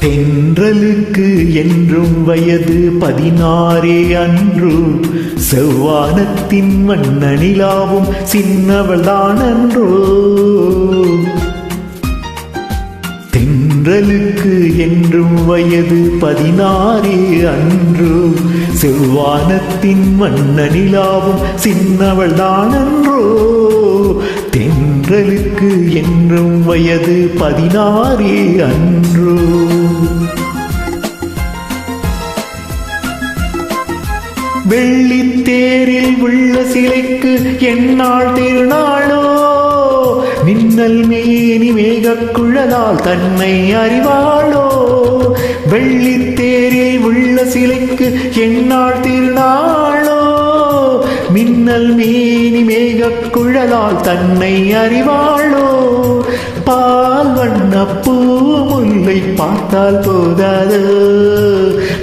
தென்றலுக்கு என்றும் வயது 16 அன்று, செவ்வானத்தின் வண்ண நிலாவும் சின்னவள்தான் அன்றோ. தென்றலுக்கு என்றும் வயது 16 அன்று, செவ்வானத்தின் வண்ண நிலாவும் சின்னவள்தான் அன்றோ. தென்றலுக்கு என்றும் வயது 16 அன்றோ. வெள்ளித்தேரில் உள்ள சிலைக்கு எந்நாள் திருநாளோ, மின்னல் மேனி மேகக்குழலால் தன்னை அறிவாளோ. வெள்ளித்தேரில் உள்ள சிலைக்கு எந்நாள் திருநாளோ, மின்னல் மேனி மேகக்குழலால் தன்னை அறிவாளோ. பால் வண்ண பூ முல்லை பார்த்தால் போதாது,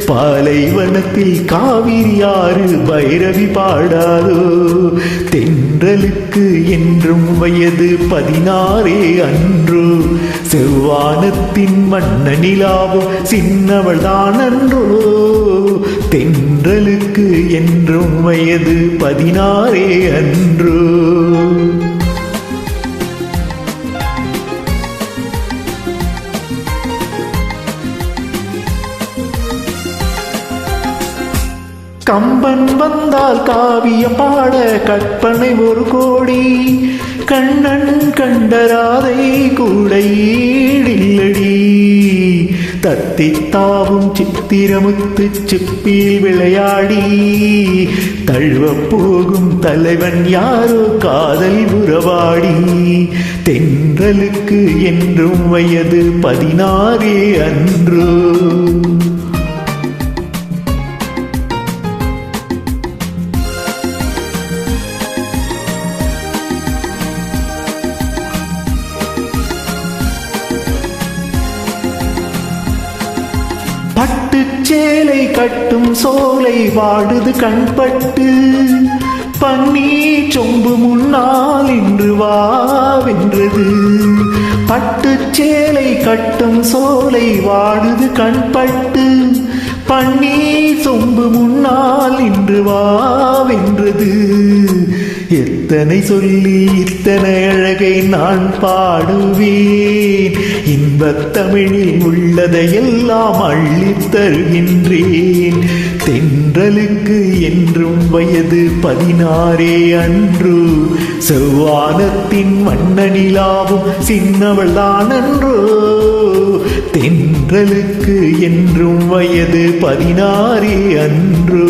பாலைவனத்தில் காவிரி ஆறு பைரவி பாடாதோ. தென்றலுக்கு என்றும் வயது 16 அன்றோ, செவ்வானத்தின் வண்ண நிலாவும் சின்னவள்தான் அன்றோ. தென்றலுக்கு என்றும் வயது 16 அன்றோ. கம்பன் வந்தால் காவியம் பாட கற்பனை 1 கோடி, கண்ணன் கண்டராதை கூட ஈடில்லடி. தத்தித்தாவும் சித்திரமுத்து சிப்பில் விளையாடி, தழுவப் போகும் தலைவன் யாரோ காதல் உறவாடி. தென்றலுக்கு என்றும் வயது 16 அன்றோ. பட்டுச்சேலை கட்டும் சோலை வாடுது கண்பட்டு, பன்னீர் சொம்பு முன்னால் இன்று வாவென்றது. பட்டுச்சேலை கட்டும் சோலை வாடுது கண்பட்டு, பன்னீர் சொம்பு முன்னால் இன்று வாவென்றது. எத்தனை சொல்லி இத்தனை அழகை நான் பாடுவேன், இன்பத் தமிழில் உள்ளதையெல்லாம் அள்ளித் தருகின்றேன். தென்றலுக்கு என்றும் வயது 16 அன்று, செவ்வானத்தின் வண்ண நிலாவும் சின்னவள்தான் அன்றோ. தென்றலுக்கு என்றும் வயது 16 அன்றோ.